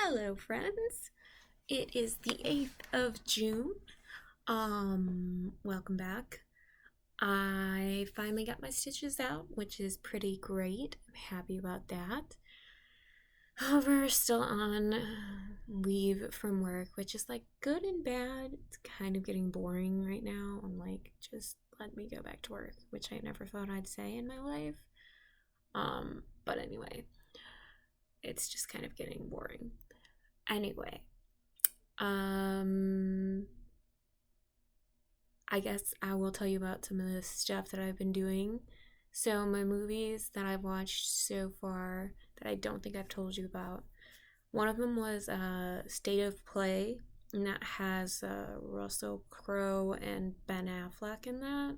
Hello, friends. It is the 8th of June. Welcome back. I finally got my stitches out, which is pretty great. I'm happy about that. However, still on leave from work, which is like good and bad. It's kind of getting boring right now. I'm like, just let me go back to work, which I never thought I'd say in my life. But anyway, it's just kind of getting boring. Anyway, I guess I will tell you about some of the stuff that I've been doing. So, my movies that I've watched so far that I don't think I've told you about. One of them was State of Play, and that has Russell Crowe and Ben Affleck in that.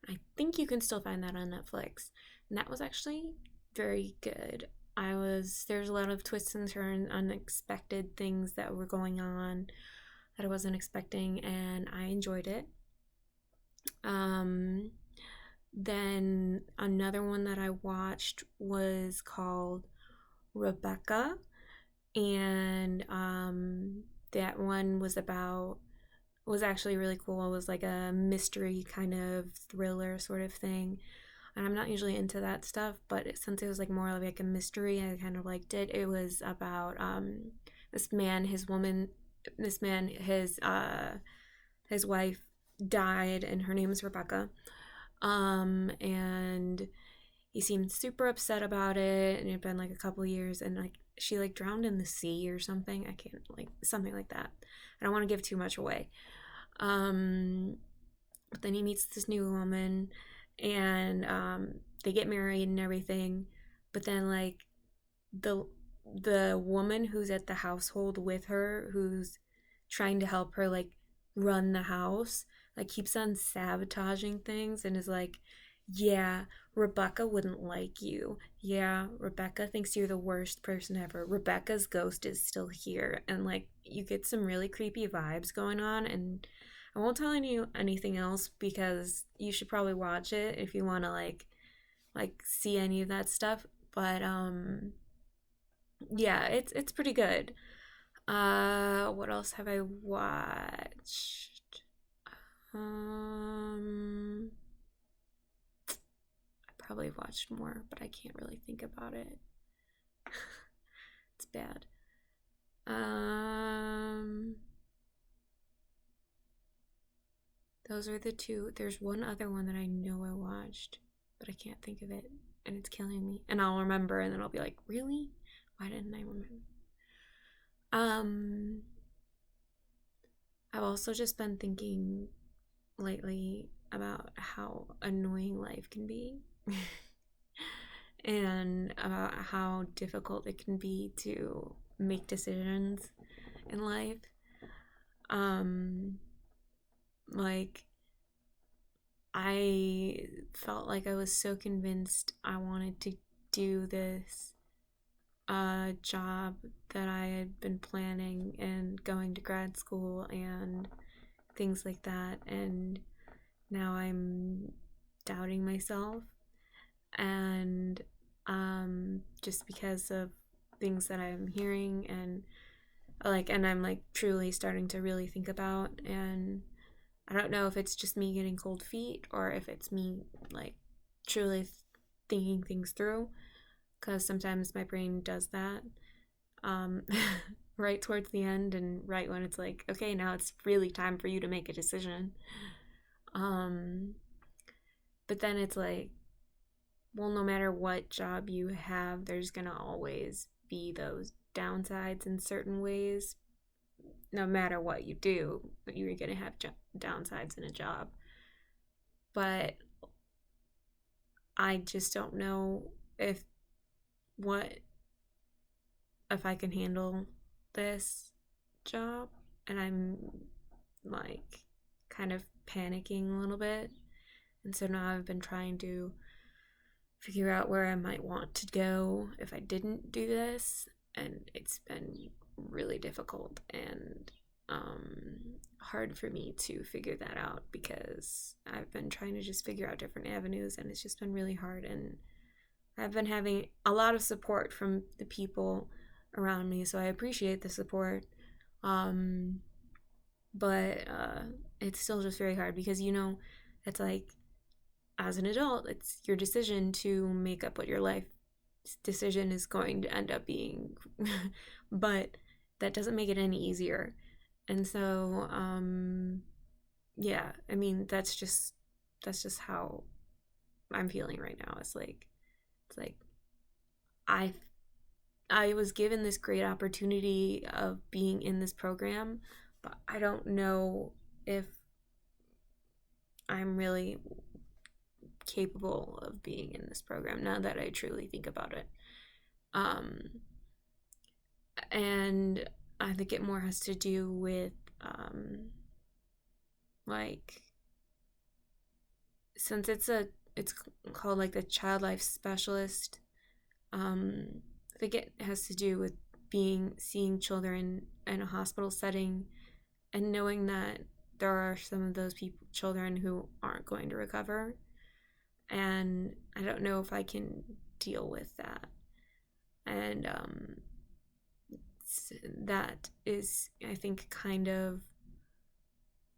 I think you can still find that on Netflix. And that was actually very good. There's a lot of twists and turns, unexpected things that were going on that I wasn't expecting, and I enjoyed it. Then another one that I watched was called Rebecca, and that one was actually really cool. It was like a mystery kind of thriller sort of thing. And I'm not usually into that stuff, but since it was like more like a mystery, I kind of liked it. It was about this man, his wife died, and her name is Rebecca. And he seemed super upset about it, and it had been like a couple years, and like she like drowned in the sea or something. I can't like something like that. I don't want to give too much away. But then he meets this new woman, and they get married and everything. But then like the woman who's at the household with her, who's trying to help her like run the house, like keeps on sabotaging things and is like, yeah, Rebecca wouldn't like you. Yeah, Rebecca thinks you're the worst person ever. Rebecca's ghost is still here. And like you get some really creepy vibes going on, and I won't tell you anything else because you should probably watch it if you want to like see any of that stuff. But yeah, it's pretty good. What else have I watched? I probably watched more, but I can't really think about it. It's bad. Those are the two. There's one other one that I know I watched, but I can't think of it, and it's killing me. And I'll remember, and then I'll be like, really? Why didn't I remember? I've also just been thinking lately about how annoying life can be and about how difficult it can be to make decisions in life. Like I felt like I was so convinced I wanted to do this job that I had been planning and going to grad school and things like that, and now I'm doubting myself, and just because of things that I'm hearing, and I'm like truly starting to really think about, and I don't know if it's just me getting cold feet or if it's me like truly thinking things through, because sometimes my brain does that right towards the end, and right when it's like, okay, now it's really time for you to make a decision. But then it's like, well, no matter what job you have, there's gonna always be those downsides in certain ways. No matter what you do, you're gonna have downsides in a job. But I just don't know what if I can handle this job, and I'm like kind of panicking a little bit. And so now I've been trying to figure out where I might want to go if I didn't do this, and it's been really difficult and hard for me to figure that out because I've been trying to just figure out different avenues, and it's just been really hard. And I've been having a lot of support from the people around me, so I appreciate the support. Um, but it's still just very hard because, it's like, as an adult, it's your decision to make up what your life decision is going to end up being. But that doesn't make it any easier. And so, yeah, I mean, that's just how I'm feeling right now. It's like I I was given this great opportunity of being in this program, but I don't know if I'm really capable of being in this program now that I truly think about it. Um, and I think it more has to do with like since it's called like the child life specialist. I think it has to do with seeing children in a hospital setting and knowing that there are some of those children who aren't going to recover, and I don't know if I can deal with that. And that is, I think, kind of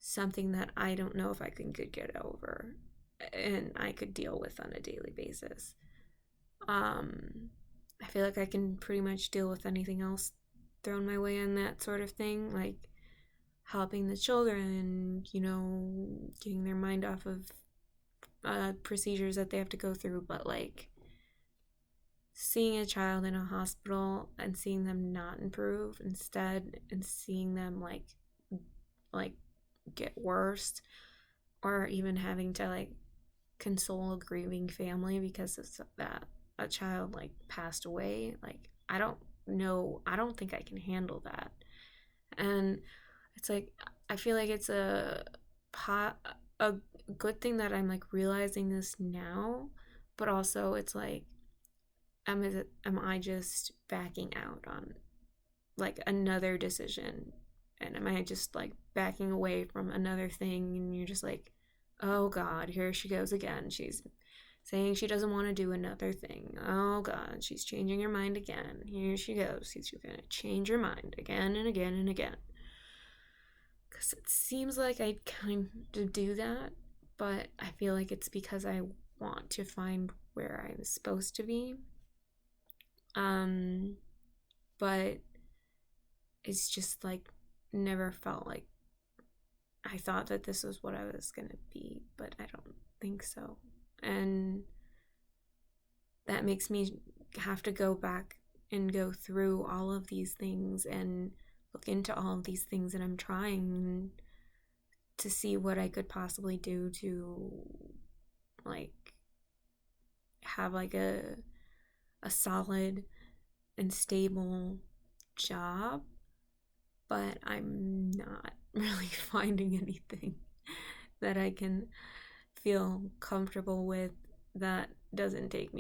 something that I don't know if I could get over and I could deal with on a daily basis. I feel like I can pretty much deal with anything else thrown my way on that sort of thing, like helping the children, getting their mind off of procedures that they have to go through. But like seeing a child in a hospital and seeing them not improve instead, and seeing them like get worse, or even having to like console a grieving family because of that a child like passed away, like I don't think I can handle that. And it's like I feel like it's a good thing that I'm like realizing this now, but also it's like am I just backing out on like another decision, and am I just like backing away from another thing, and you're just like, oh god, here she goes again, she's saying she doesn't want to do another thing. Oh god, she's changing her mind again. Here she goes. She's gonna change her mind again and again and again. Because it seems like I kind of do that, but I feel like it's because I want to find where I'm supposed to be. Um, but it's just like never felt like I thought that this was what I was gonna be, but I don't think so. And that makes me have to go back and go through all of these things and look into all of these things, and I'm trying to see what I could possibly do to like have like a solid and stable job, but I'm not really finding anything that I can feel comfortable with that doesn't make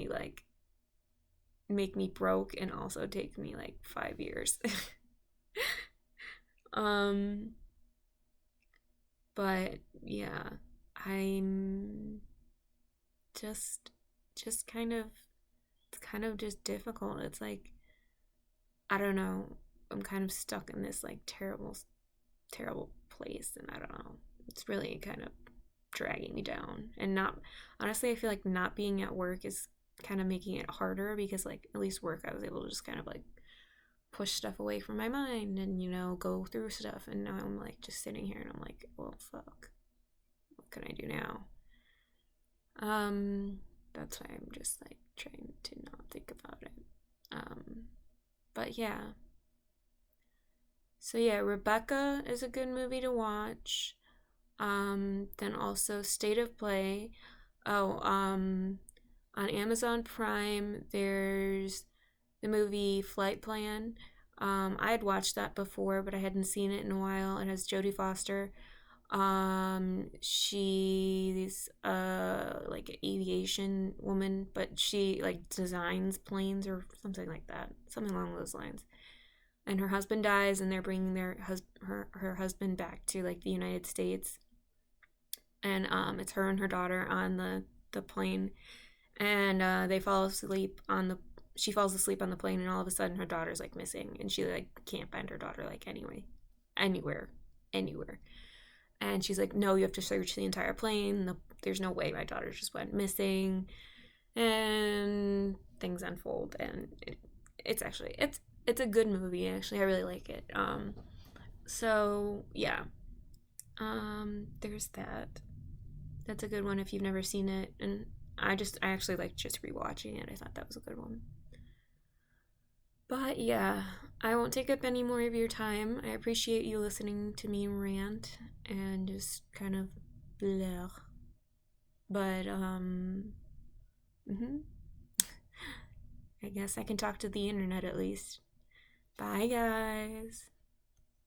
me broke and also take me like 5 years. um but yeah, I'm just just kind of it's kind of just difficult. It's like I don't know, I'm kind of stuck in this like terrible place, and I don't know, it's really kind of dragging me down. And not honestly, I feel like not being at work is kind of making it harder, because like at least work I was able to just kind of like push stuff away from my mind and go through stuff, and now I'm like just sitting here and I'm like, well fuck, what can I do now? That's why I'm just like trying to not think about it. But yeah, so yeah, Rebecca is a good movie to watch. Then also State of Play. Oh, on Amazon Prime, there's the movie Flight Plan. I had watched that before, but I hadn't seen it in a while. It has Jodie Foster. She's like an aviation woman, but she like designs planes or something like that, something along those lines. And her husband dies, and they're bringing her husband back to like the United States, and it's her and her daughter on the plane, and they fall asleep on the she falls asleep on the plane, and all of a sudden her daughter's like missing, and she like can't find her daughter like anywhere, anywhere. And she's like, no, you have to search the entire plane. There's no way my daughter just went missing. And things unfold, and it's actually it's a good movie. Actually, I really like it. So yeah, there's that. That's a good one if you've never seen it. And I actually like just rewatching it. I thought that was a good one. But yeah, I won't take up any more of your time. I appreciate you listening to me rant and just kind of blah. But mhm. I guess I can talk to the internet at least. Bye, guys.